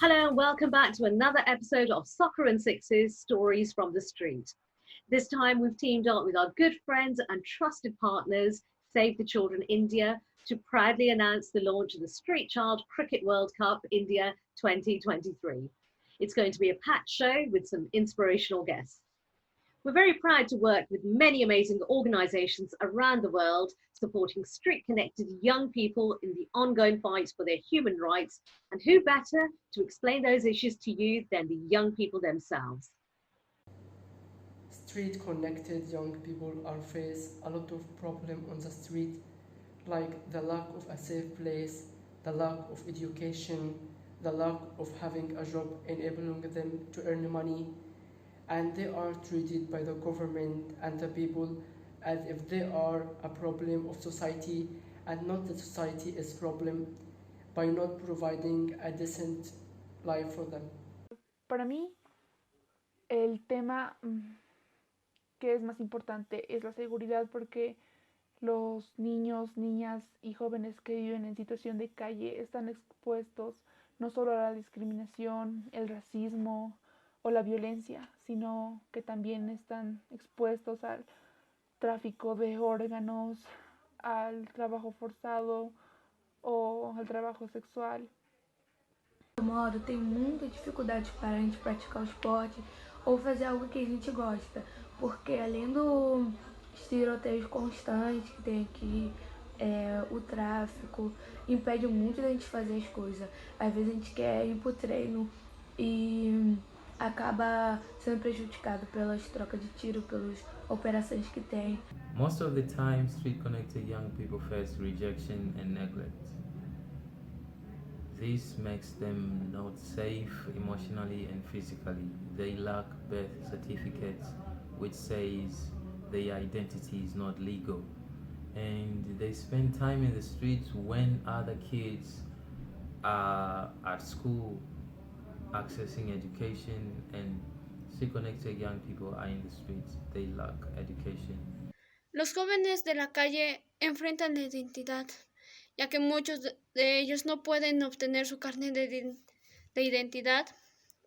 Hello and welcome back to another episode of Soccer and Sixes Stories from the Street. This time we've teamed up with our good friends and trusted partners, Save the Children India, to proudly announce the launch of the Street Child Cricket World Cup India 2023. It's going to be a packed show with some inspirational guests. We're very proud to work with many amazing organisations around the world supporting street-connected young people in the ongoing fight for their human rights, and who better to explain those issues to you than the young people themselves. Street-connected young people are face a lot of problems on the street, like the lack of a safe place, the lack of education, the lack of having a job enabling them to earn money, and they are treated by the government and the people as if they are a problem of society and not the society is problem by not providing a decent life for them. Para mí, el tema que es más importante es la seguridad, porque los niños, niñas y jóvenes que viven en situación de calle están expuestos no solo a la discriminación, el racismo o la violencia, sino que también están expuestos al tráfico de órganos, al trabalho forçado ou ao trabalho sexual. De modo, tem muita dificuldade para a gente praticar o esporte ou fazer algo que a gente gosta, porque além do tiroteio constante que tem aqui, o tráfico impede muito da gente fazer as coisas. Às vezes a gente quer ir pro treino e acaba sendo prejudicado pelas trocas de tiro, pelas operações que tem. Most of the time, street-connected young people face rejection and neglect. This makes them not safe emotionally and physically. They lack birth certificates, which says their identity is not legal. And they spend time in the streets when other kids are at school accessing education, and street-connected young people are in the streets. They lack education. Los jóvenes de la calle enfrentan la identidad, ya que muchos de ellos no pueden obtener su carnet de identidad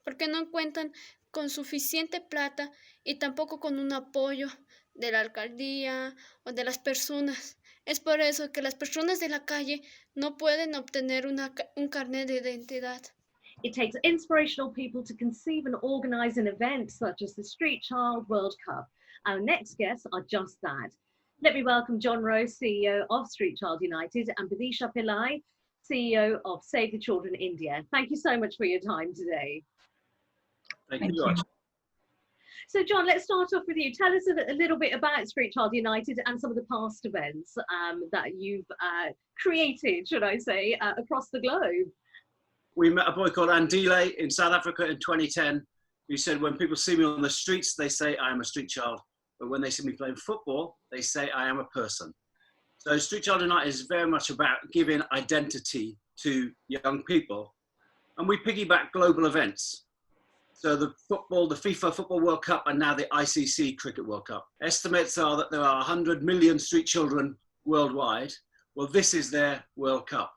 porque no cuentan con suficiente plata y tampoco con un apoyo de la alcaldía o de las personas. Es por eso que las personas de la calle no pueden obtener un carnet de identidad. It takes inspirational people to conceive and organise an event such as the Street Child World Cup. Our next guests are just that. Let me welcome John Rose, CEO of Street Child United, and Vidisha Pillai, CEO of Save the Children India. Thank you so much for your time today. Thank you. So John, let's start off with you. Tell us a little bit about Street Child United and some of the past events that you've created, should I say, across the globe. We met a boy called Anjali in South Africa in 2010. Who said, when people see me on the streets, they say I am a street child. But when they see me playing football, they say I am a person. So Street Child United is very much about giving identity to young people. And we piggyback global events. So the FIFA Football World Cup, and now the ICC Cricket World Cup. Estimates are that there are 100 million street children worldwide. Well, this is their World Cup.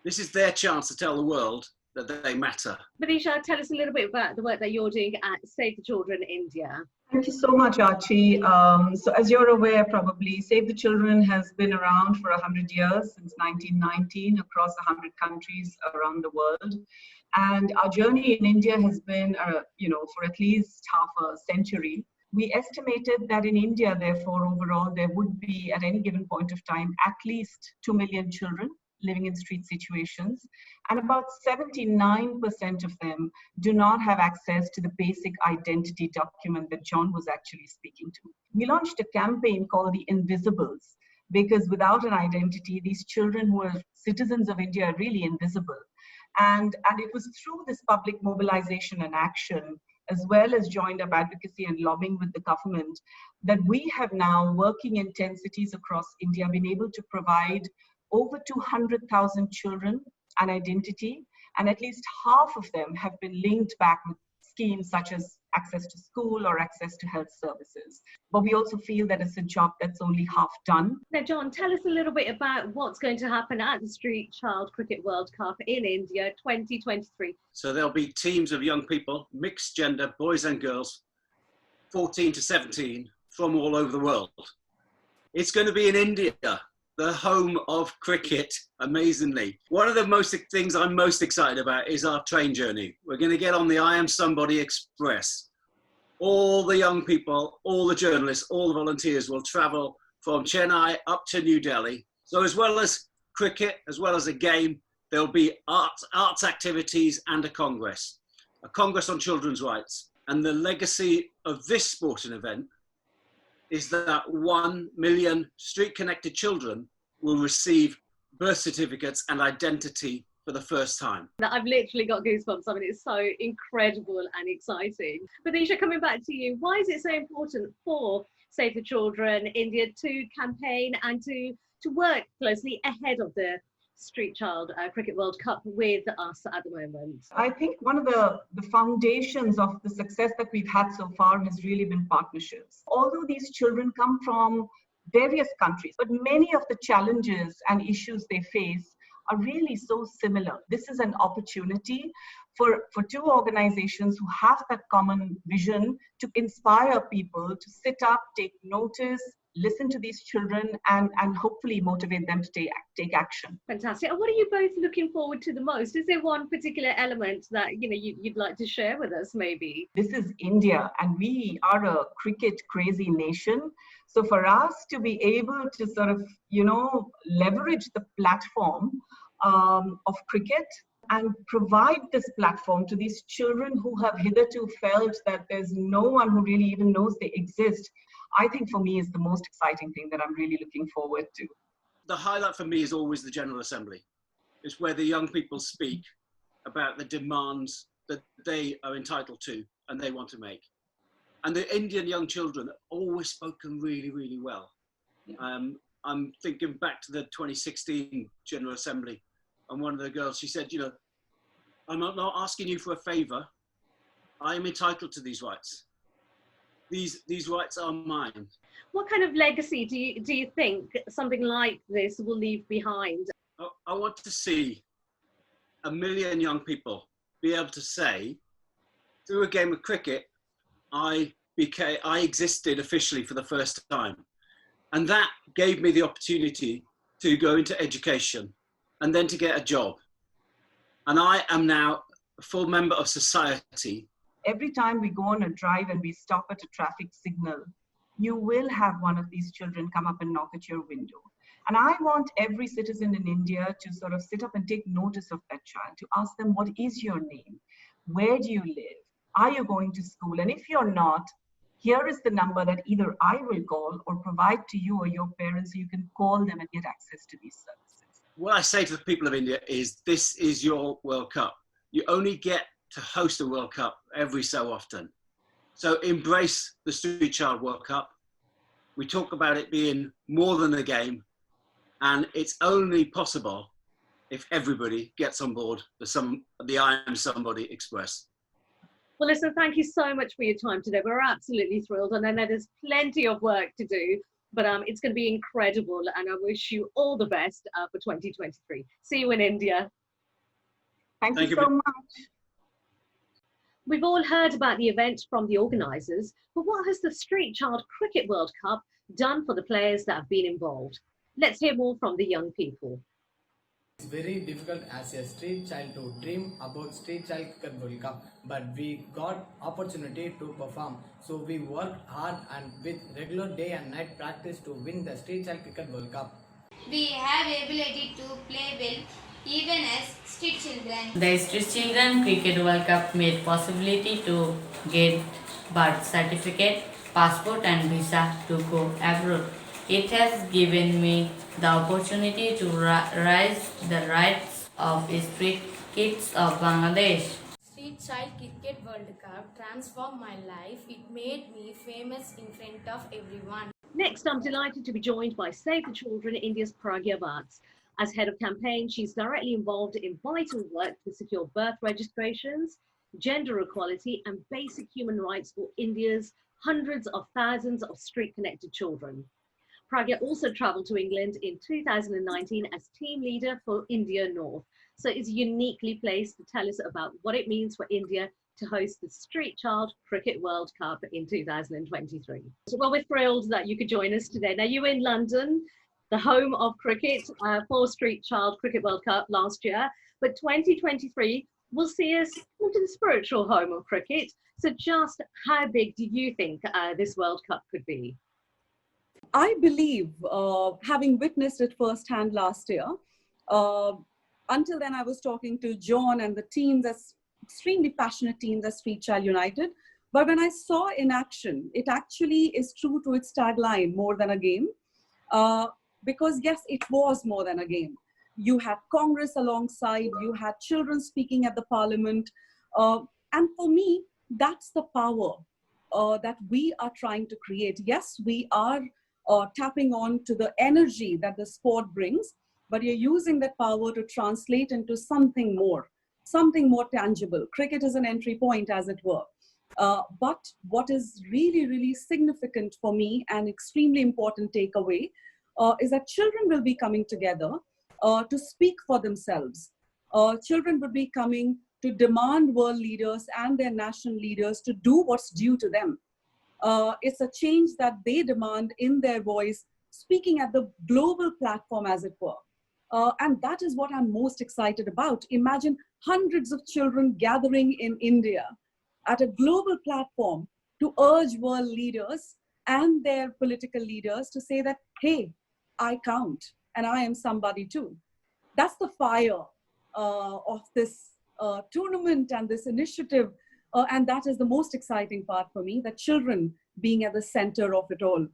This is their chance to tell the world that they matter. Vidisha, tell us a little bit about the work that you're doing at Save the Children India. Thank you so much, Archie. So as you're aware, probably, Save the Children has been around for 100 years, since 1919, across 100 countries around the world. And our journey in India has been, for at least half a century. We estimated that in India, therefore, overall, there would be, at any given point of time, at least 2 million children living in street situations, and about 79% of them do not have access to the basic identity document that John was actually speaking to. We launched a campaign called the Invisibles, because without an identity, these children who are citizens of India are really invisible. And it was through this public mobilization and action, as well as joined up advocacy and lobbying with the government, that we have now, working in 10 cities across India, been able to provide over 200,000 children an identity, and at least half of them have been linked back with schemes such as access to school or access to health services. But we also feel that it's a job that's only half done. Now, John, tell us a little bit about what's going to happen at the Street Child Cricket World Cup in India 2023. So there'll be teams of young people, mixed gender, boys and girls, 14 to 17, from all over the world. It's going to be in India, the home of cricket, amazingly. One of the things I'm most excited about is our train journey. We're going to get on the I Am Somebody Express. All the young people, all the journalists, all the volunteers will travel from Chennai up to New Delhi. So as well as cricket, as well as a game, there'll be arts activities and a congress on children's rights. And the legacy of this sporting event is that 1 million street-connected children will receive birth certificates and identity for the first time. I've literally got goosebumps. I mean, it's so incredible and exciting. But Isha, coming back to you, why is it so important for Save the Children India to campaign and to work closely ahead of the Street Child Cricket World Cup with us at the moment? I think one of the foundations of the success that we've had so far has really been partnerships. Although these children come from various countries, but many of the challenges and issues they face are really so similar. This is an opportunity for two organizations who have that common vision to inspire people to sit up, take notice, listen to these children, and hopefully motivate them to take action. Fantastic. And what are you both looking forward to the most? Is there one particular element that you'd like to share with us, maybe? This is India, and we are a cricket crazy nation. So for us to be able to sort of, leverage the platform of cricket and provide this platform to these children who have hitherto felt that there's no one who really even knows they exist, I think for me is the most exciting thing that I'm really looking forward to. The highlight for me is always the General Assembly. It's where the young people speak about the demands that they are entitled to and they want to make. And the Indian young children have always spoken really, really well. I'm thinking back to the 2016 General Assembly, and one of the girls, she said, I'm not asking you for a favor. I am entitled to these rights. These rights are mine. What kind of legacy do you think something like this will leave behind? I want to see 1 million young people be able to say, through a game of cricket, I existed officially for the first time. And that gave me the opportunity to go into education and then to get a job. And I am now a full member of society. Every time we go on a drive and we stop at a traffic signal, you will have one of these children come up and knock at your window. And I want every citizen in India to sort of sit up and take notice of that child, to ask them, what is your name? Where do you live? Are you going to school? And if you're not, here is the number that either I will call or provide to you or your parents so you can call them and get access to these services. What I say to the people of India is, this is your World Cup. You only get to host a World Cup every so often. So embrace the Street Child World Cup. We talk about it being more than a game, and it's only possible if everybody gets on board the I Am Somebody Express. Well, listen, thank you so much for your time today. We're absolutely thrilled, and I know there's plenty of work to do, but it's going to be incredible, and I wish you all the best for 2023. See you in India. Thank you so much. We've all heard about the event from the organisers, but what has the Street Child Cricket World Cup done for the players that have been involved? Let's hear more from the young people. It's very difficult as a street child to dream about Street Child Cricket World Cup, but we got opportunity to perform. So we worked hard and with regular day and night practice to win the Street Child Cricket World Cup. We have ability to play well even as street children. The Street Children Cricket World Cup made possibility to get birth certificate, passport and visa to go abroad. It has given me the opportunity to raise the rights of street kids of Bangladesh. Street Child Cricket World Cup transformed my life. It made me famous in front of everyone. Next, I'm delighted to be joined by Save the Children India's Pragya Vats. As head of campaign, she's directly involved in vital work to secure birth registrations, gender equality, and basic human rights for India's hundreds of thousands of street-connected children. Pragya also travelled to England in 2019 as team leader for India North, so is uniquely placed to tell us about what it means for India to host the Street Child Cricket World Cup in 2023. Well, we're thrilled that you could join us today. Now, you were in London, the home of cricket, for Street Child Cricket World Cup last year, but 2023 will see us into the spiritual home of cricket. So just how big do you think this World Cup could be? I believe, having witnessed it firsthand last year, until then I was talking to John and the team, that's extremely passionate team, the Street Child United. But when I saw in action, it actually is true to its tagline, more than a game. Because yes, it was more than a game. You had Congress alongside, you had children speaking at the parliament. And for me, that's the power that we are trying to create. Yes, we are tapping on to the energy that the sport brings, but you're using that power to translate into something more tangible. Cricket is an entry point, as it were. But what is really, really significant for me and extremely important takeaway is that children will be coming together to speak for themselves. Children will be coming to demand world leaders and their national leaders to do what's due to them. It's a change that they demand in their voice, speaking at the global platform, as it were. And that is what I'm most excited about. Imagine hundreds of children gathering in India at a global platform to urge world leaders and their political leaders to say that, hey, I count and I am somebody too. That's the fire of this tournament and this initiative. And that is the most exciting part for me, that children being at the center of it all.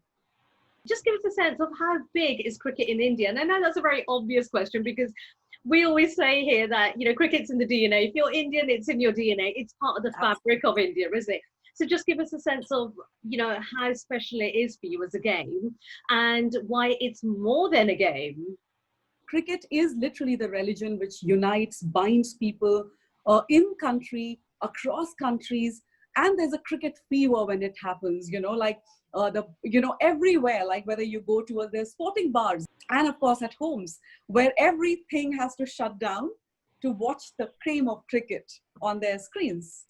Just give us a sense of how big is cricket in India? And I know that's a very obvious question, because we always say here that, you know, cricket's in the DNA. If you're Indian, it's in your DNA. It's part of the fabric of India, isn't it? So just give us a sense of, you know, how special it is for you as a game and why it's more than a game. Cricket is literally the religion which unites, binds people in country, across countries, and there's a cricket fever when it happens, you know, like everywhere, like whether you go to there's sporting bars and of course at homes where everything has to shut down to watch the cream of cricket on their screens.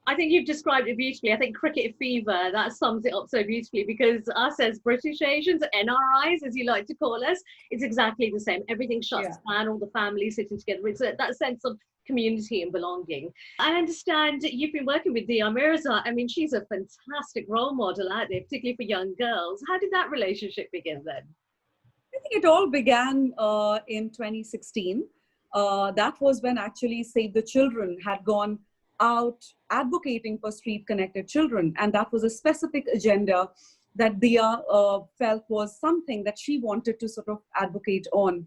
I think you've described it beautifully. I think cricket fever, that sums it up so beautifully, because us as British Asians, NRIs, as you like to call us, it's exactly the same. Everything shuts down, all the families sitting together. It's that sense of community and belonging. I understand you've been working with Dia Mirza. I mean, she's a fantastic role model out there, particularly for young girls. How did that relationship begin then? I think it all began in 2016. That was when actually Save the Children had gone out advocating for street connected children, and that was a specific agenda that Dia felt was something that she wanted to sort of advocate on,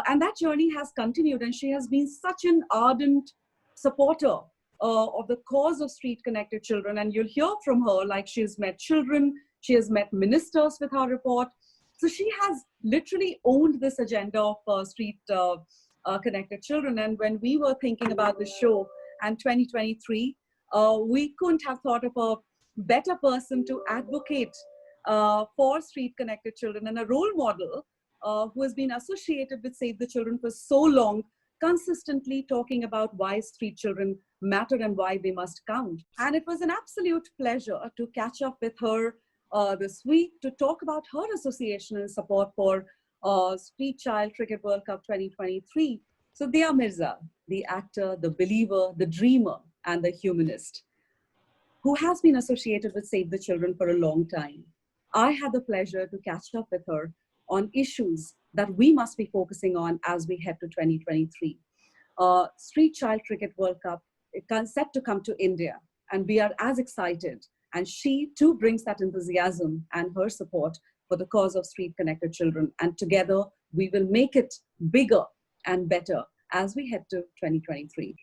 and that journey has continued, and she has been such an ardent supporter of the cause of street connected children. And you'll hear from her, like, she has met children, she has met ministers with her report, so she has literally owned this agenda of street connected children. And when we were thinking about the show and 2023, we couldn't have thought of a better person to advocate for street connected children, and a role model who has been associated with Save the Children for so long, consistently talking about why street children matter and why they must count. And it was an absolute pleasure to catch up with her this week to talk about her association and support for Street Child Cricket World Cup 2023. So Dia Mirza, the actor, the believer, the dreamer, and the humanist, who has been associated with Save the Children for a long time. I had the pleasure to catch up with her on issues that we must be focusing on as we head to 2023. Street Child Cricket World Cup is set to come to India, and we are as excited. And she too brings that enthusiasm and her support for the cause of street connected children. And together we will make it bigger and better as we head to 2023.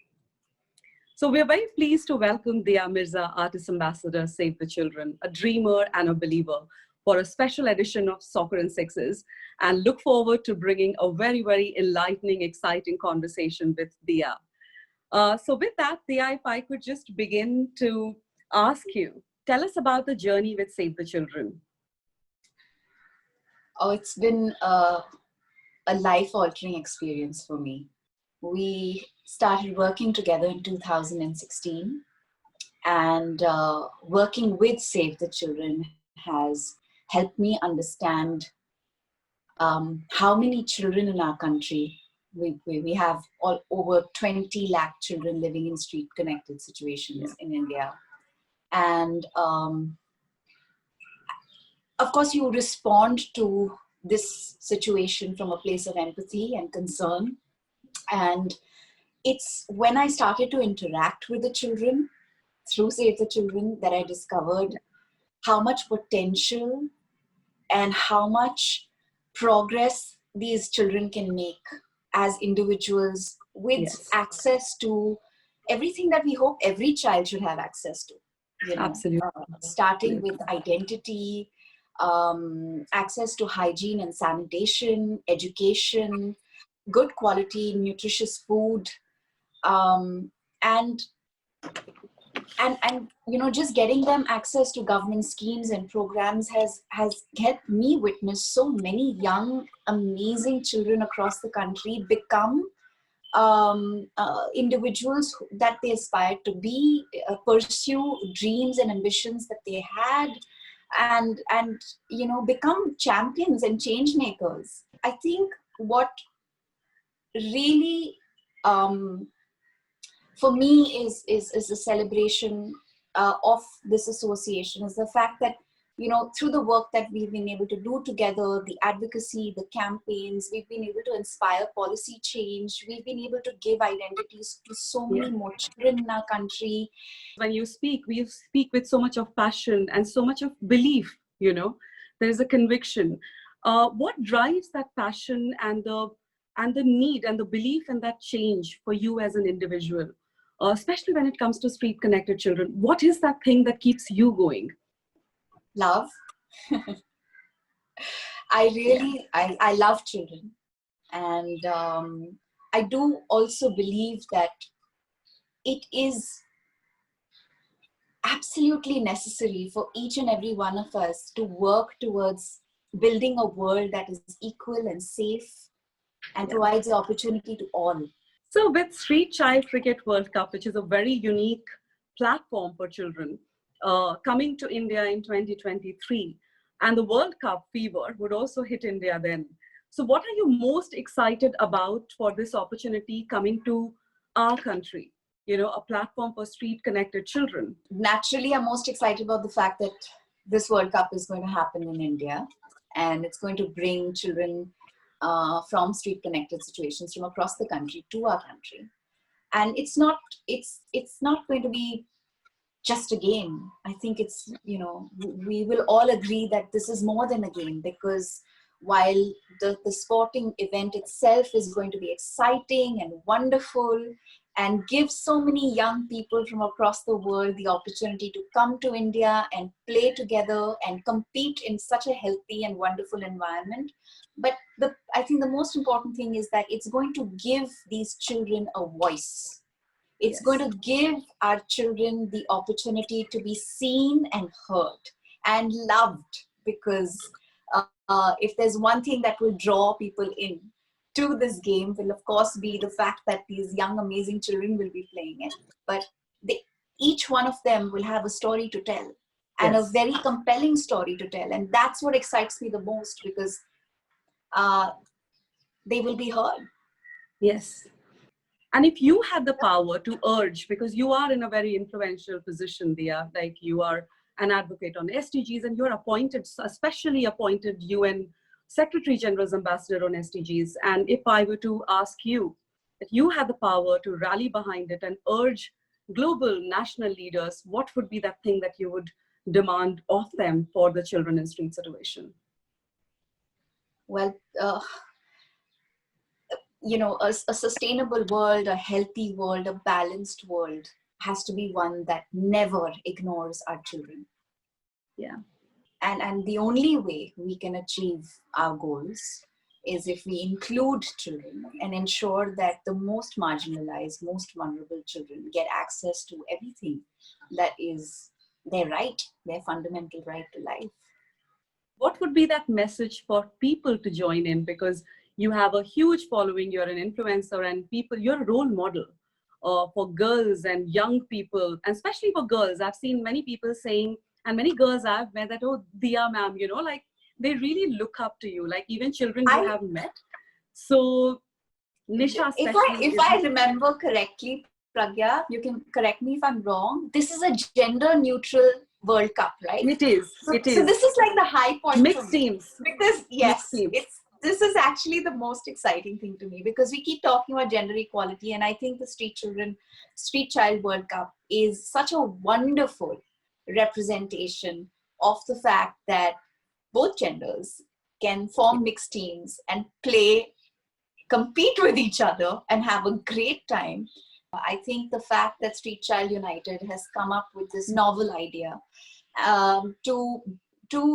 So we're very pleased to welcome Dia Mirza, Artist Ambassador, Save the Children, a dreamer and a believer, for a special edition of Soccer and Sixes, and look forward to bringing a very, very enlightening, exciting conversation with Dia. So with that, Dia, if I could just begin to ask you, tell us about the journey with Save the Children. Oh, it's been a life-altering experience for me. We started working together in 2016, and working with Save the Children has helped me understand how many children in our country. We have over 20 lakh children living in street-connected situations in India. And of course, you respond to this situation from a place of empathy and concern. And it's when I started to interact with the children through Save the Children that I discovered how much potential and how much progress these children can make as individuals with access to everything that we hope every child should have access to. You know, Absolutely. Starting with identity, access to hygiene and sanitation, education, good quality, nutritious food, and you know, just getting them access to government schemes and programs has helped me witness so many young, amazing children across the country become individuals that they aspire to be, pursue dreams and ambitions that they had, and you know, become champions and change makers. I think what really for me is a celebration of this association is the fact that, you know, through the work that we've been able to do together, the advocacy, the campaigns, we've been able to inspire policy change. We've been able to give identities to so many more children in our country. When you speak with so much of passion and so much of belief, you know, there is a conviction. What drives that passion and the need and the belief in that change for you as an individual, especially when it comes to street connected children? What is that thing that keeps you going? Love. I love children, and I do also believe that it is absolutely necessary for each and every one of us to work towards building a world that is equal and safe and provides the opportunity to all. So with Street Child Cricket World Cup, which is a very unique platform for children, coming to India in 2023, and the World Cup fever would also hit India then. So what are you most excited about for this opportunity coming to our country? You know, a platform for street connected children. Naturally, I'm most excited about the fact that this World Cup is going to happen in India, and it's going to bring children from street connected situations from across the country to our country. And it's not going to be just a game. I think it's, you know, we will all agree that this is more than a game, because while the sporting event itself is going to be exciting and wonderful and give so many young people from across the world the opportunity to come to India and play together and compete in such a healthy and wonderful environment. But I think the most important thing is that it's going to give these children a voice. It's going to give our children the opportunity to be seen and heard and loved, because if there's one thing that will draw people in to this game will of course be the fact that these young amazing children will be playing it, but each one of them will have a story to tell, and a very compelling story to tell, and that's what excites me the most, because they will be heard. Yes. And if you had the power to urge, because you are in a very influential position, Dia, like you are an advocate on SDGs, and you're appointed, especially appointed UN Secretary General's Ambassador on SDGs. And if I were to ask you that you had the power to rally behind it and urge global national leaders, what would be that thing that you would demand of them for the children in street situation? Well, you know, a sustainable world, a healthy world, a balanced world has to be one that never ignores our children. Yeah. And the only way we can achieve our goals is if we include children and ensure that the most marginalized, most vulnerable children get access to everything that is their right, their fundamental right to life. What would be that message for people to join in? Because you have a huge following, you're an influencer, and people, you're a role model for girls and young people, and especially for girls. I've seen many people saying, and many girls I've met that, oh, Diya ma'am, you know, like they really look up to you, like even children you have met. So Nisha, if I remember correctly, Pragya, you can correct me if I'm wrong. This is a gender neutral World Cup, right? It is. So, it is. So this is like the high point. Mixed teams. Because yes, this is actually the most exciting thing to me, because we keep talking about gender equality, and I think the Street Child World Cup is such a wonderful representation of the fact that both genders can form mixed teams and compete with each other and have a great time. I think the fact that Street Child United has come up with this novel idea to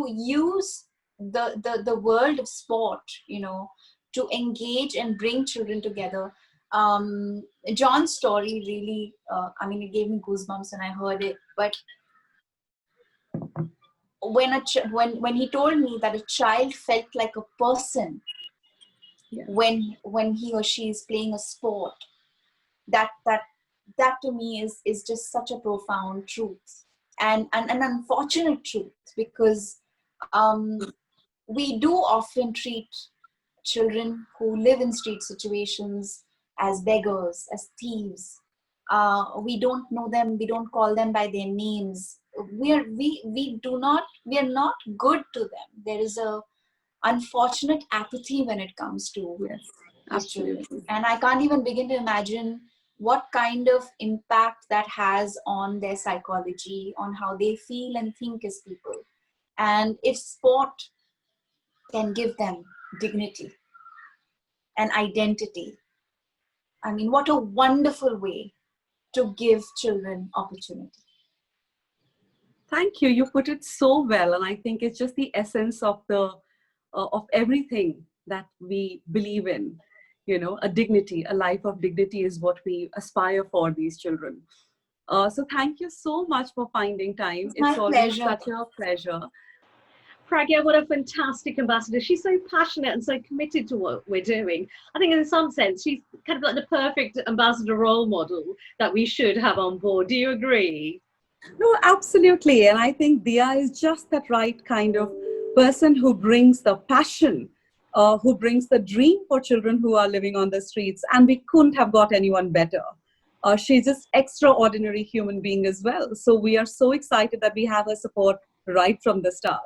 use the world of sport, you know, to engage and bring children together. John's story really, I mean, it gave me goosebumps when I heard it. But when he told me that a child felt like a person when he or she is playing a sport, that to me is just such a profound truth and an unfortunate truth, because we do often treat children who live in street situations as beggars, as thieves. We don't know them, we don't call them by their names. We are not good to them. There is a unfortunate apathy when it comes to absolutely children. And I can't even begin to imagine what kind of impact that has on their psychology, on how they feel and think as people. And if sport can give them dignity and identity, I mean, what a wonderful way to give children opportunity. Thank you. You put it so well, and I think it's just the essence of of everything that we believe in. You know, a dignity, a life of dignity is what we aspire for these children. So thank you so much for finding time. It's always such a pleasure. Pragya, what a fantastic ambassador. She's so passionate and so committed to what we're doing. I think in some sense, she's kind of like the perfect ambassador role model that we should have on board. Do you agree? No, absolutely. And I think Diya is just that right kind of person who brings the passion, who brings the dream for children who are living on the streets. And we couldn't have got anyone better. She's just extraordinary human being as well. So we are so excited that we have her support right from the start.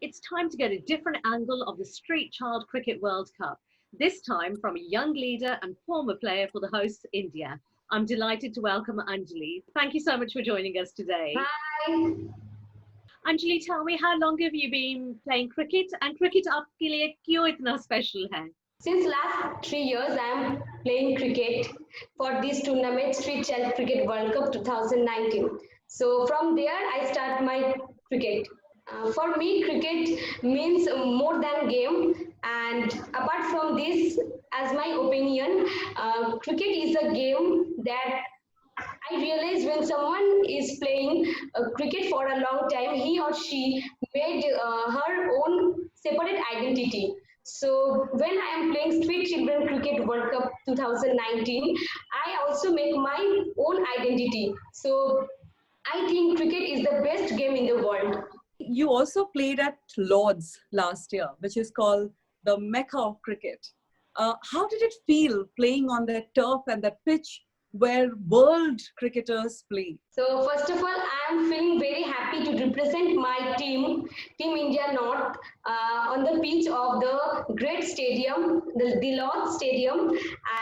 It's time to get a different angle of the Street Child Cricket World Cup, this time from a young leader and former player for the hosts, India. I'm delighted to welcome Anjali. Thank you so much for joining us today. Hi. Anjali, tell me, how long have you been playing cricket, and cricket आपके लिए क्यों इतना special है? Since last 3 years, I am playing cricket for this tournament, Street Child Cricket World Cup 2019. So from there, I start my cricket. For me, cricket means more than game. And apart from this, as my opinion, cricket is a game that I realize when someone is playing cricket for a long time, he or she made her own separate identity. So when I am playing Street Children Cricket World Cup 2019, I also make my own identity. So I think cricket is the best game in the world. You also played at Lord's last year, which is called the Mecca of cricket. How did it feel playing on that turf and that pitch where world cricketers play? So first of all, I am feeling very happy to represent my team India North, on the pitch of the great stadium, the Lord's Stadium.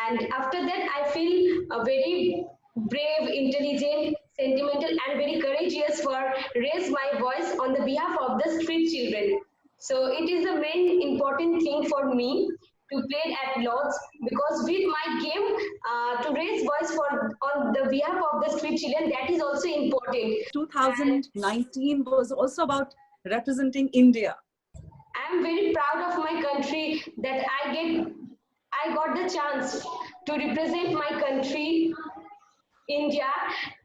And after that, I feel very brave, intelligent, sentimental, and very courageous for raise my voice on the behalf of the street children. So it is the main important thing for me to play at Lords, because with my game to raise voice for on the behalf of the street children, that is also important. 2019 was also about representing India. I am very proud of my country that I got the chance to represent my country, India,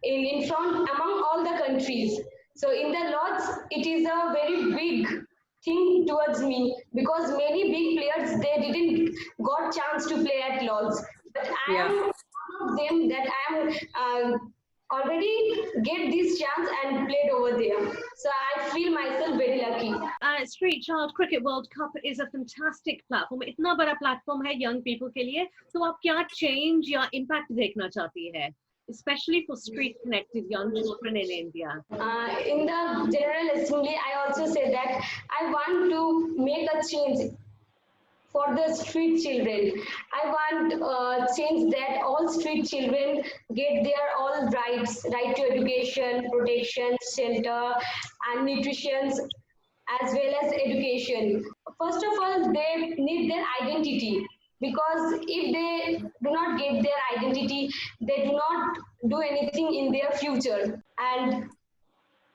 in front among all the countries. So in the Lords, it is a very big thing towards me because many big players they didn't got chance to play at Lords, but I Yeah. am one of them that I am already get this chance and played over there. So I feel myself very lucky. Street Child Cricket World Cup is a fantastic platform. इतना बड़ा platform है young people के लिए. तो आप क्या change या impact देखना चाहती है? Especially for street connected young children in India. In the General Assembly, I also said that I want to make a change for the street children. I want change that all street children get their all rights, right to education, protection, shelter, and nutrition, as well as education. First of all, they need their identity because if they do not get their identity, they do not do anything in their future. And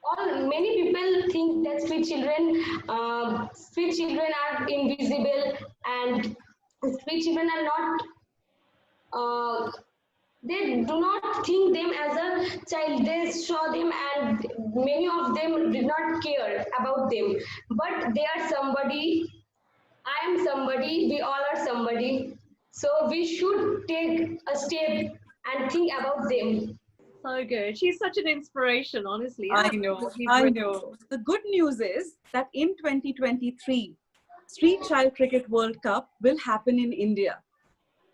all many people think that street children are invisible and street children are not uh, they do not think them as a child. They saw them and many of them did not care about them, but they are somebody. I am somebody, we all are somebody, so we should take a step and think about them. So good. She's such an inspiration, honestly. I know, I know. The good news is that in 2023, Street Child Cricket World Cup will happen in India,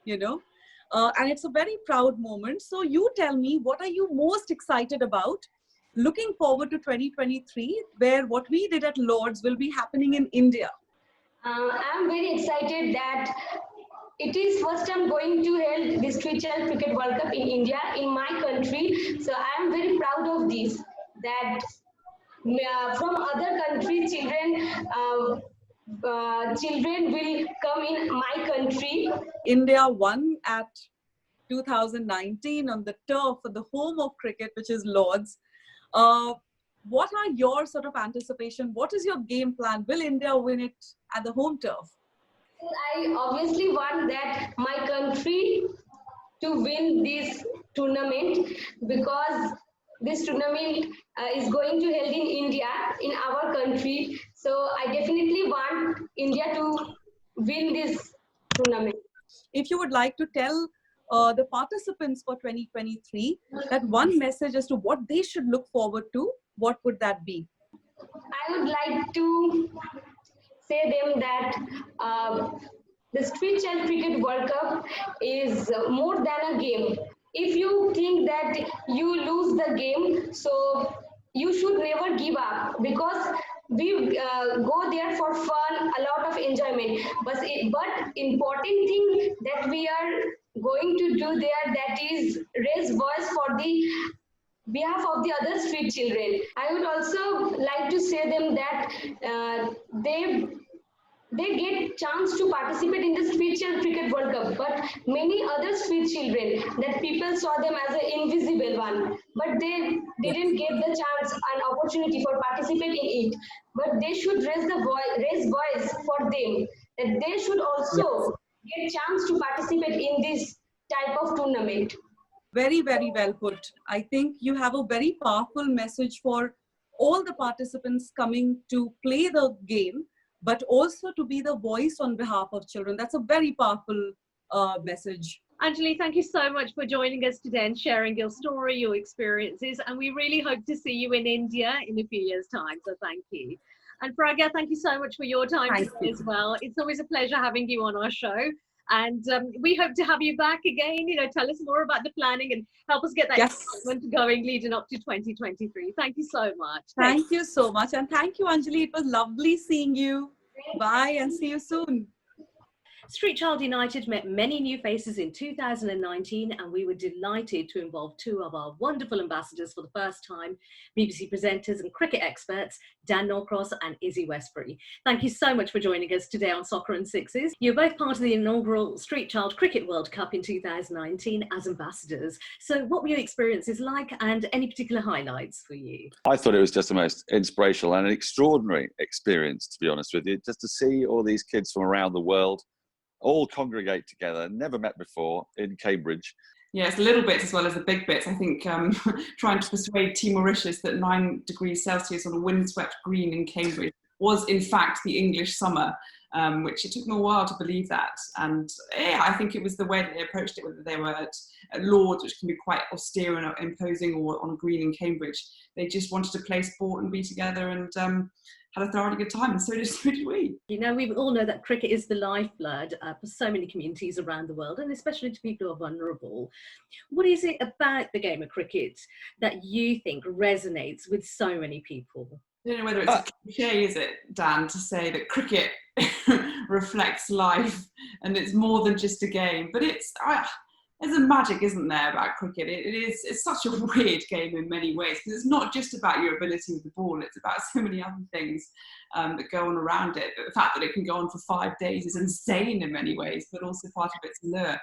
you know, and it's a very proud moment. So you tell me, what are you most excited about? Looking forward to 2023, where what we did at Lords will be happening in India. I'm very excited that it is first time going to hold the Street Child Cricket World Cup in India, in my country. So I'm very proud of this, that from other countries, children will come in my country. India won at 2019 on the turf of the home of cricket, which is Lords. What are your sort of anticipation? What is your game plan? Will India win it at the home turf? I obviously want that my country to win this tournament because this tournament is going to held in India, in our country. So I definitely want India to win this tournament. If you would like to tell the participants for 2023 that one message as to what they should look forward to, what would that be? I would like to say them that the Street Child Cricket World Cup is more than a game. If you think that you lose the game, so you should never give up because we go there for fun, a lot of enjoyment. But important thing that we are going to do there, that is raise voice for the behalf of the other street children. I would also like to say them that they get chance to participate in the Street Child Cricket World Cup, but many other street children that people saw them as an invisible one, but they didn't get the chance and opportunity for participating in it. But they should raise voice for them that they should also get chance to participate in this type of tournament. Very, very well put. I think you have a very powerful message for all the participants coming to play the game, but also to be the voice on behalf of children. That's a very powerful message. Anjali, thank you so much for joining us today and sharing your story, your experiences, and we really hope to see you in India in a few years' time, so thank you. And Pragya, thank you so much for your time today as well. It's always a pleasure having you on our show. And we hope to have you back again, tell us more about the planning and help us get that excitement going leading up to 2023. Thank you so much. Thank you so much. And thank you, Anjali. It was lovely seeing you. Bye and see you soon. Street Child United met many new faces in 2019, and we were delighted to involve two of our wonderful ambassadors for the first time, BBC presenters and cricket experts, Dan Norcross and Izzy Westbury. Thank you so much for joining us today on Soccer and Sixes. You're both part of the inaugural Street Child Cricket World Cup in 2019 as ambassadors. So what were your experiences like, and any particular highlights for you? I thought it was just the most inspirational and an extraordinary experience, to be honest with you, just to see all these kids from around the world all congregate together, never met before, in Cambridge. Yeah, it's the little bits as well as the big bits. I think trying to persuade Team Mauritius that 9 degrees Celsius on a windswept green in Cambridge was in fact the English summer, which it took me a while to believe that. And yeah, I think it was the way that they approached it, whether they were at Lords, which can be quite austere and imposing, or on green in Cambridge. They just wanted to play sport and be together, and had a thoroughly good time, and so did we. You know, we all know that cricket is the lifeblood for so many communities around the world, and especially to people who are vulnerable. What is it about the game of cricket that you think resonates with so many people? I don't know whether it's a cliche, is it, Dan, to say that cricket reflects life and it's more than just a game, but there's a magic, isn't there, about cricket? It's such a weird game in many ways, because it's not just about your ability with the ball, it's about so many other things that go on around it. But the fact that it can go on for 5 days is insane in many ways, but also part of its allure.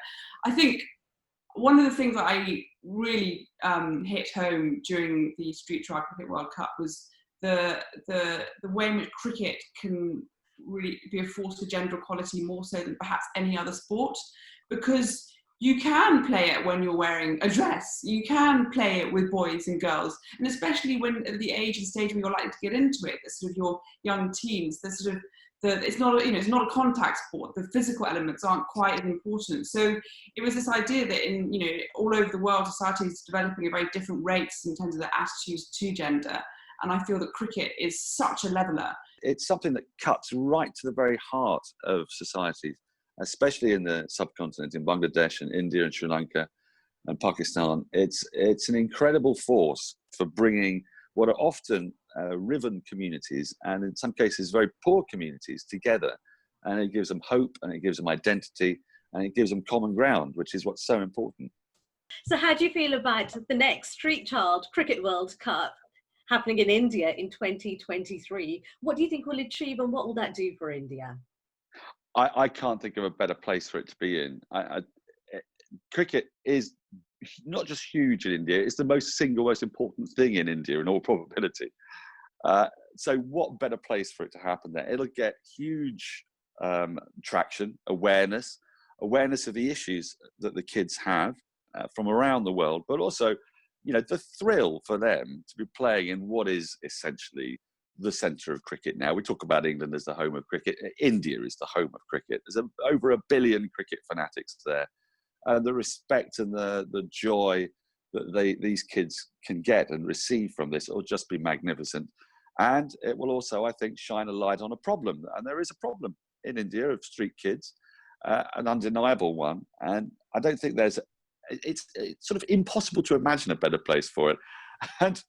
I think one of the things that I really hit home during the Street Child Cricket World Cup was the way in which cricket can really be a force for gender equality more so than perhaps any other sport, because you can play it when you're wearing a dress, you can play it with boys and girls, and especially when at the age and stage where you're likely to get into it, the sort of your young teens, it's not a contact sport. The physical elements aren't quite as important. So it was this idea that in all over the world, society is developing at very different rates in terms of their attitudes to gender, and I feel that cricket is such a leveller. It's something that cuts right to the very heart of societies, especially in the subcontinent, in Bangladesh and India and Sri Lanka and Pakistan. It's an incredible force for bringing what are often riven communities, and in some cases very poor communities, together. And it gives them hope, and it gives them identity, and it gives them common ground, which is what's so important. So how do you feel about the next Street Child Cricket World Cup happening in India in 2023? What do you think we'll achieve, and what will that do for India? I can't think of a better place for it to be in. Cricket is not just huge in India, it's the most important thing in India in all probability. So what better place for it to happen there? It'll get huge traction, awareness of the issues that the kids have from around the world, but also, the thrill for them to be playing in what is essentially the centre of cricket now. We talk about England as the home of cricket. India is the home of cricket. There's over 1 billion cricket fanatics there. And the respect and the joy that these kids can get and receive from this will just be magnificent. And it will also, I think, shine a light on a problem. And there is a problem in India of street kids, an undeniable one. And I don't think it's sort of impossible to imagine a better place for it. And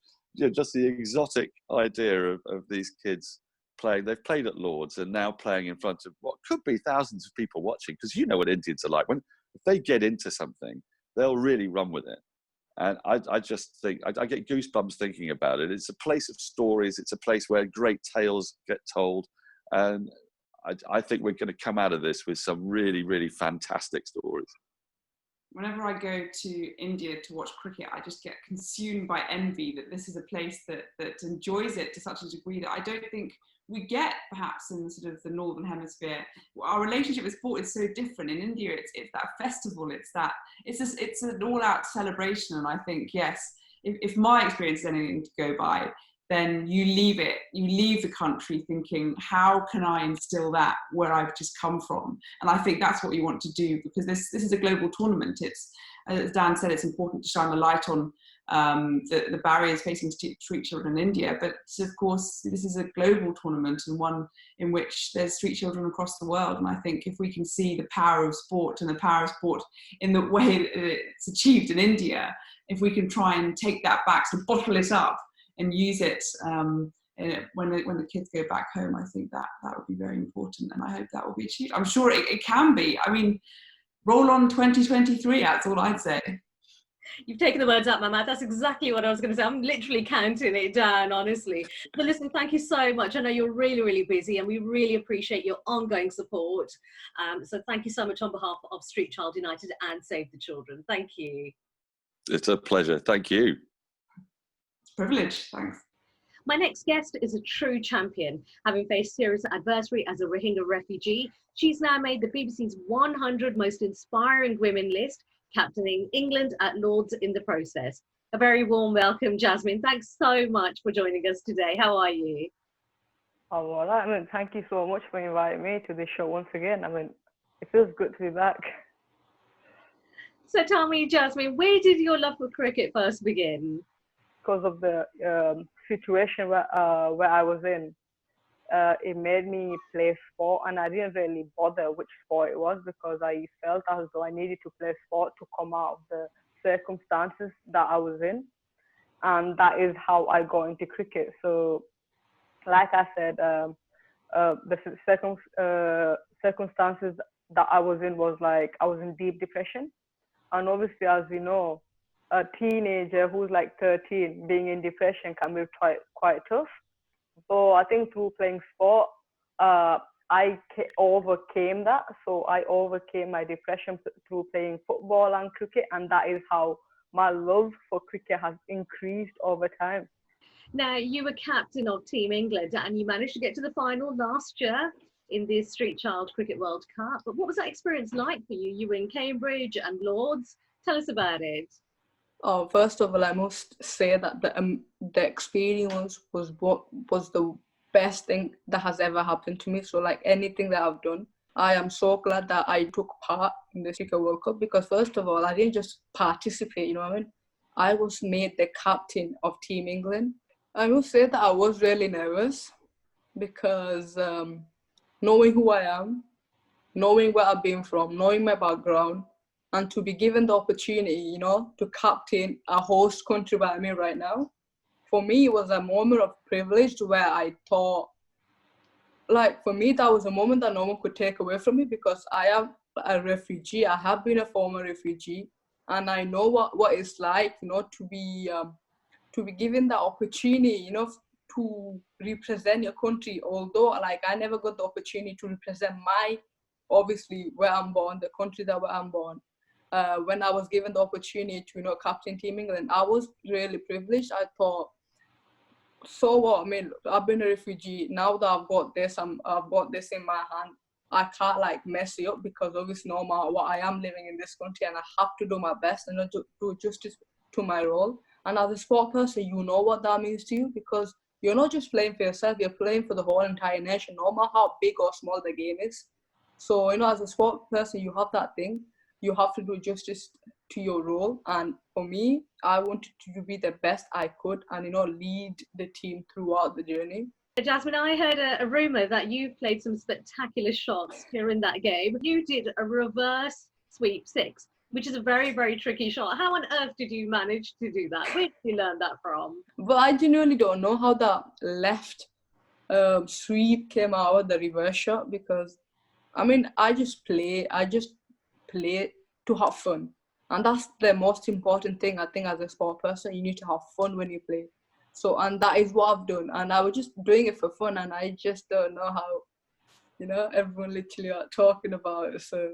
just the exotic idea of these kids playing. They've played at Lords and now playing in front of what could be thousands of people watching, because you know what Indians are like. If they get into something, they'll really run with it. And I just think, I get goosebumps thinking about it. It's a place of stories. It's a place where great tales get told. And I think we're going to come out of this with some really, really fantastic stories. Whenever I go to India to watch cricket, I just get consumed by envy that this is a place that enjoys it to such a degree that I don't think we get perhaps in sort of the Northern Hemisphere. Our relationship with sport is so different. In India, it's that festival, it's an all-out celebration. And I think, yes, if my experience is anything to go by, then you leave the country thinking, how can I instill that where I've just come from? And I think that's what you want to do, because this is a global tournament. It's, as Dan said, it's important to shine the light on the barriers facing street children in India. But of course, this is a global tournament, and one in which there's street children across the world. And I think if we can see the power of sport and the power of sport in the way that it's achieved in India, if we can try and take that back, so bottle it up, and use it when the kids go back home. I think that would be very important, and I hope that will be achieved. I'm sure it can be. I mean, roll on 2023. That's all I'd say. You've taken the words out of my mouth. That's exactly what I was going to say. I'm literally counting it down, honestly. But listen, thank you so much. I know you're really, really busy, and we really appreciate your ongoing support. So thank you so much on behalf of Street Child United and Save the Children. Thank you. It's a pleasure. Thank you. It's a privilege. Thanks. My next guest is a true champion. Having faced serious adversity as a Rohingya refugee, she's now made the BBC's 100 most inspiring women list, captaining England at Lord's in the process. A very warm welcome, Jasmine. Thanks so much for joining us today. How are you? Oh, well, I mean, thank you so much for inviting me to this show once again. I mean, it feels good to be back. So tell me, Jasmine, where did your love for cricket first begin? Because of the situation where I was in, it made me play sport, and I didn't really bother which sport it was because I felt as though I needed to play sport to come out of the circumstances that I was in, and that is how I got into cricket. So, like I said, the circumstances that I was in was like I was in deep depression, and obviously, as we know, a teenager who's like 13 being in depression can be quite tough. So I think through playing sport, I overcame that. So I overcame my depression through playing football and cricket, and that is how my love for cricket has increased over time. Now, you were captain of Team England, and you managed to get to the final last year in the Street Child Cricket World Cup. But what was that experience like for you? You were in Cambridge and Lord's. Tell us about it. Oh, first of all, I must say that the experience was the best thing that has ever happened to me. So, like anything that I've done, I am so glad that I took part in the Cricket World Cup because, first of all, I didn't just participate. You know what I mean? I was made the captain of Team England. I must say that I was really nervous because knowing who I am, knowing where I've been from, knowing my background, and to be given the opportunity, you know, to captain a host country like me right now, for me, it was a moment of privilege where I thought, like, for me, that was a moment that no one could take away from me because I am a refugee. I have been a former refugee, and I know what it's like, you know, to be given the opportunity, you know, to represent your country. Although, like, I never got the opportunity to represent obviously, where I'm born, the country that where I'm born. When I was given the opportunity to, you know, captain Team England, I was really privileged. I thought, so what? I mean, I've been a refugee. Now that I've got this in my hand, I can't like mess it up because obviously no matter what, I am living in this country and I have to do my best and do justice to my role. And as a sport person, you know what that means to you because you're not just playing for yourself, you're playing for the whole entire nation, no matter how big or small the game is. So, you know, as a sport person, you have that thing. You have to do justice to your role. And for me, I wanted to be the best I could and, you know, lead the team throughout the journey. Jasmine, I heard a rumour that you played some spectacular shots during that game. You did a reverse sweep six, which is a very, very tricky shot. How on earth did you manage to do that? Where did you learn that from? Well, I genuinely don't know how the left sweep came out of the reverse shot because, I mean, I just play to have fun. And that's the most important thing, I think, as a sport person. You need to have fun when you play. So, and that is what I've done. And I was just doing it for fun. And I just don't know how, you know, everyone literally are talking about it. So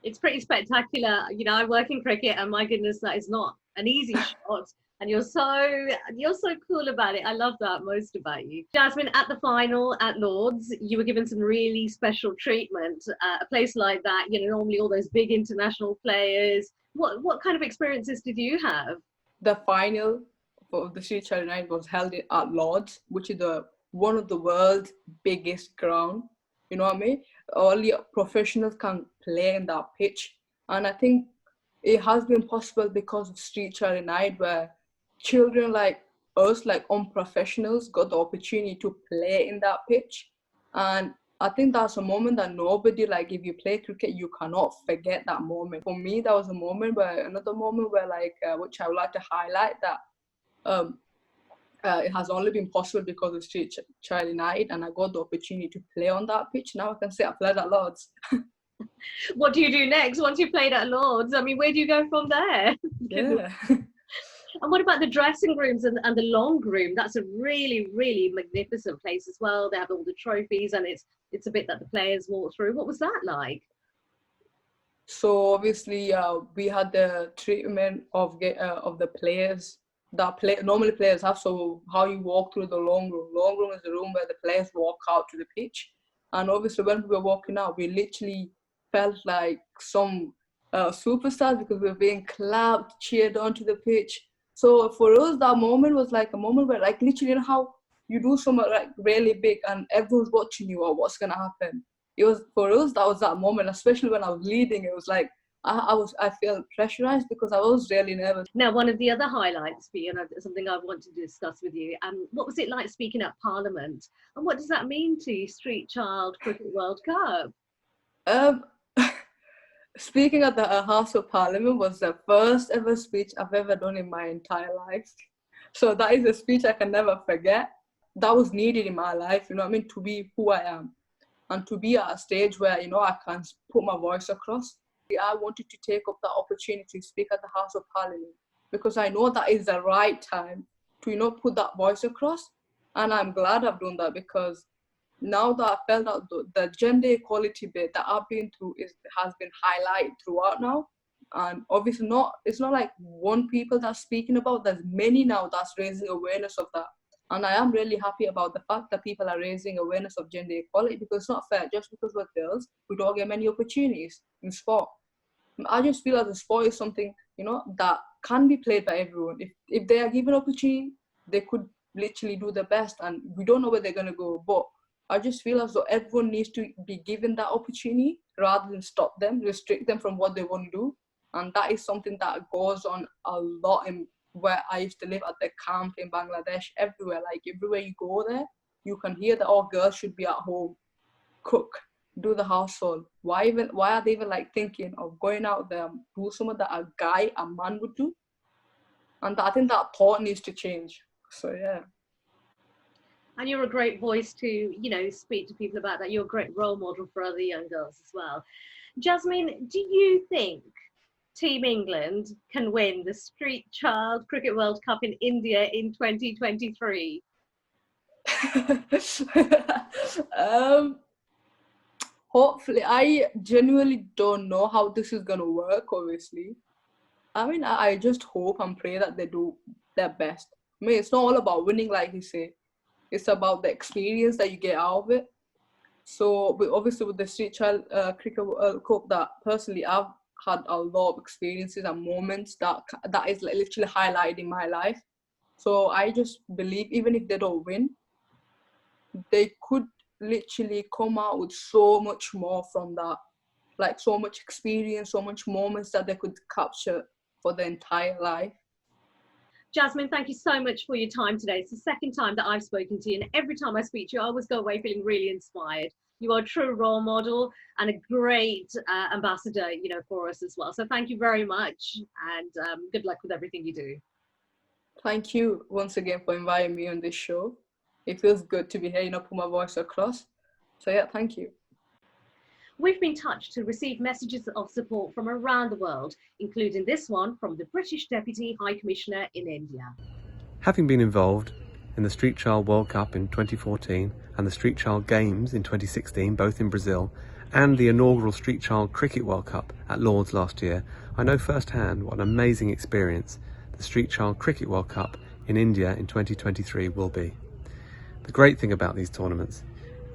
it's pretty spectacular. You know, I work in cricket and my goodness, that is not an easy shot. And you're so cool about it. I love that most about you. Jasmine, at the final at Lord's, you were given some really special treatment. A place like that, you know, normally all those big international players. What kind of experiences did you have? The final of the Street Child United was held at Lord's, which is one of the world's biggest ground. You know what I mean? Only professionals can play in that pitch. And I think it has been possible because of Street Child United, where children like us, like unprofessionals, got the opportunity to play in that pitch. And I think that's a moment that nobody, like, if you play cricket, you cannot forget that moment. For me, that was another moment where, like, which I would like to highlight, that it has only been possible because of Street Child United, and I got the opportunity to play on that pitch. Now I can say I played at Lords. What do you do next once you've played at Lords? I mean, where do you go from there? Yeah. And what about the dressing rooms and the long room? That's a really, really magnificent place as well. They have all the trophies, and it's a bit that the players walk through. What was that like? So obviously, we had the treatment of the players that normally players have. So how you walk through the long room. Long room is the room where the players walk out to the pitch. And obviously, when we were walking out, we literally felt like some superstars because we were being clapped, cheered onto the pitch. So for us, that moment was like a moment where, like, literally, you know how you do something like really big and everyone's watching you, or what's gonna happen. It was, for us, that was that moment, especially when I was leading. It was like I felt pressurized because I was really nervous. Now, one of the other highlights for you, and something I want to discuss with you, what was it like speaking at Parliament, and what does that mean to you, Street Child Cricket World Cup? Speaking at the House of Parliament was the first ever speech I've ever done in my entire life. So that is a speech I can never forget. That was needed in my life, you know what I mean, to be who I am. And to be at a stage where, you know, I can put my voice across. I wanted to take up that opportunity to speak at the House of Parliament because I know that is the right time to, you know, put that voice across. And I'm glad I've done that because now that I felt that the gender equality bit that I've been through has been highlighted throughout now. And obviously it's not like one people that's speaking about, there's many now that's raising awareness of that. And I am really happy about the fact that people are raising awareness of gender equality because it's not fair. Just because we're girls, we don't get many opportunities in sport. I just feel that the sport is something, you know, that can be played by everyone. If they are given opportunity, they could literally do their best, and we don't know where they're going to go. But I just feel as though everyone needs to be given that opportunity rather than stop them, restrict them from what they want to do. And that is something that goes on a lot in where I used to live at the camp in Bangladesh, everywhere. Like everywhere you go there, you can hear that all girls should be at home, cook, do the household. Why are they even like thinking of going out there and do something that a man would do? And I think that thought needs to change. So yeah. And you're a great voice to, you know, speak to people about that. You're a great role model for other young girls as well. Jasmine, do you think Team England can win the Street Child Cricket World Cup in India in 2023? Hopefully. I genuinely don't know how this is going to work, obviously. I mean, I just hope and pray that they do their best. I mean, it's not all about winning, like you say. It's about the experience that you get out of it. So, obviously, with the Street Child Cricket World Cup, that personally I've had a lot of experiences and moments that is literally highlighted in my life. So I just believe even if they don't win, they could literally come out with so much more from that, like so much experience, so much moments that they could capture for their entire life. Jasmine, thank you so much for your time today. It's the second time that I've spoken to you, and every time I speak to you, I always go away feeling really inspired. You are a true role model and a great ambassador, you know, for us as well. So thank you very much, and good luck with everything you do. Thank you once again for inviting me on this show. It feels good to be here, you know, put my voice across. So yeah, thank you. We've been touched to receive messages of support from around the world, including this one from the British Deputy High Commissioner in India. Having been involved in the Street Child World Cup in 2014 and the Street Child Games in 2016, both in Brazil, and the inaugural Street Child Cricket World Cup at Lords last year, I know firsthand what an amazing experience the Street Child Cricket World Cup in India in 2023 will be. The great thing about these tournaments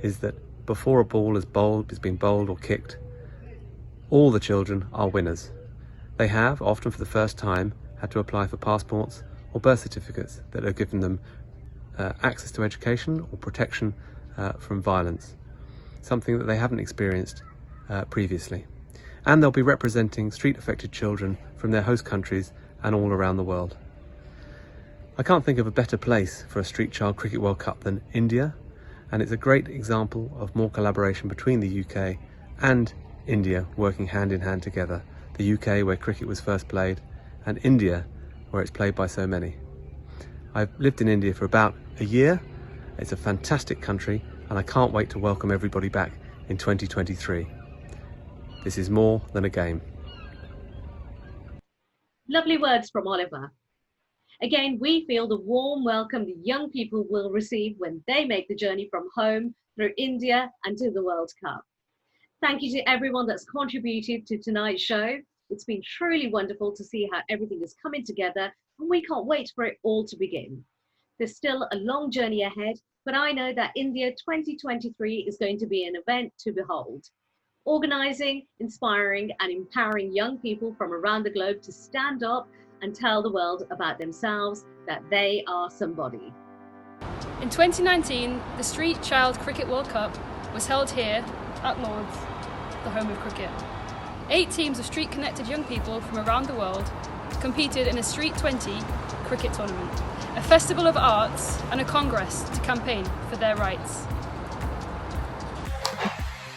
is that before a ball is been bowled or kicked, all the children are winners. They have, often for the first time, had to apply for passports or birth certificates that have given them access to education or protection from violence, something that they haven't experienced previously. And they'll be representing street-affected children from their host countries and all around the world. I can't think of a better place for a Street Child Cricket World Cup than India, and it's a great example of more collaboration between the UK and India working hand in hand together. The UK, where cricket was first played, and India, where it's played by so many. I've lived in India for about a year. It's a fantastic country and I can't wait to welcome everybody back in 2023. This is more than a game. Lovely words from Oliver. Again, we feel the warm welcome the young people will receive when they make the journey from home through India and to the World Cup. Thank you to everyone that's contributed to tonight's show. It's been truly wonderful to see how everything is coming together, and we can't wait for it all to begin. There's still a long journey ahead, but I know that India 2023 is going to be an event to behold. Organising, inspiring and empowering young people from around the globe to stand up and tell the world about themselves, that they are somebody. In 2019, the Street Child Cricket World Cup was held here at Lords, the home of cricket. 8 teams of street-connected young people from around the world competed in a Street 20 cricket tournament, a festival of arts and a congress to campaign for their rights.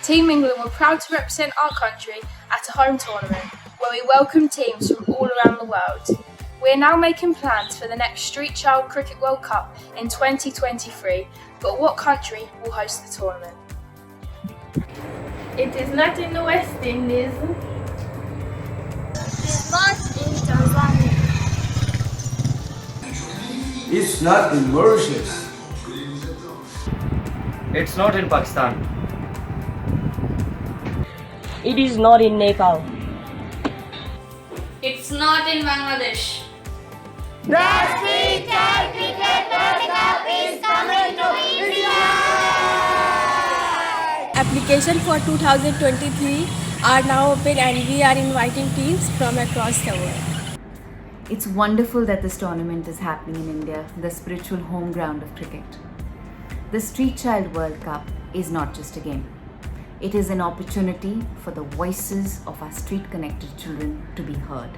Team England were proud to represent our country at a home tournament where we welcome teams from all around the world. We are now making plans for the next Street Child Cricket World Cup in 2023, but what country will host the tournament? It is not in the West Indies. It's not in Tanzania. It's not in Mauritius. It's not in Pakistan. It is not in Nepal. It's not in Bangladesh. The Street Child Cricket World Cup is coming to India! Application for 2023 are now open and we are inviting teams from across the world. It's wonderful that this tournament is happening in India, the spiritual home ground of cricket. The Street Child World Cup is not just a game. It is an opportunity for the voices of our street-connected children to be heard.